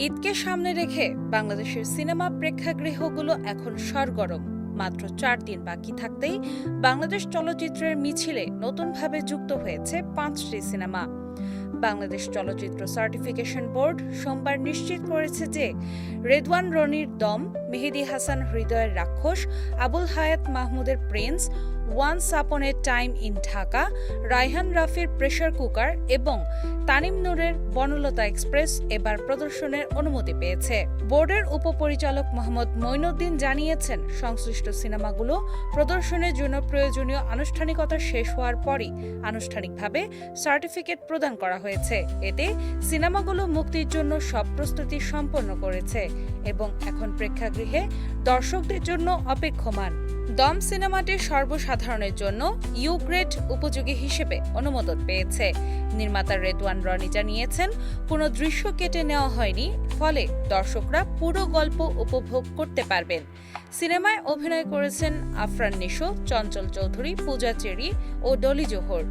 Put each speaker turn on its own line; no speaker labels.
ঈদকে সামনে রেখে বাংলাদেশের সিনেমা প্রেক্ষাগৃহগুলো এখন সরগরম। মাত্র 4 দিন বাকি থাকতেই বাংলাদেশ চলচ্চিত্রের মিছিলে নতুনভাবে যুক্ত হয়েছে 5টি সিনেমা। বাংলাদেশ চলচ্চিত্র সার্টিফিকেশন বোর্ড সোমবার নিশ্চিত করেছে যে রেদওয়ান রনির দম, মেহেদী হাসান হৃদয়ের রাক্ষস, আবুল হায়াত মাহমুদের prince, once upon a time in Dhaka, Raihan রাফির প্রেসার কুকার এবং তানিম নূরের বনলতা এক্সপ্রেস এবার প্রদর্শনের অনুমতি পেয়েছে। বোর্ডের উপপরিচালক মোহাম্মদ মঈনুদ্দিন জানিয়েছেন, সংশ্লিষ্ট সিনেমাগুলো প্রদর্শনের জন্য প্রয়োজনীয় আনুষ্ঠানিকতা শেষ হওয়ার পরই আনুষ্ঠানিকভাবে সার্টিফিকেট প্রদান করা হয়েছে। এতে সিনেমাগুলো মুক্তির জন্য সব প্রস্তুতি সম্পন্ন করেছে এবং এখন প্রেক্ষাগৃহে দর্শকদের জন্য অপেক্ষমান। দম সিনেমাটি সর্বসাধারণের জন্য ইউ গ্রেড উপযোগী হিসেবে অনুমোদন পেয়েছে। নির্মাতা রেদওয়ান রনি জানিয়েছেন, কোনো দৃশ্য কেটে নেওয়া হয়নি, ফলে দর্শকরা পুরো গল্প উপভোগ করতে পারবেন। সিনেমায় অভিনয় করেছেন আফরান নিশো, চঞ্চল চৌধুরী, পূজা চেরি ও ডলি জোহর।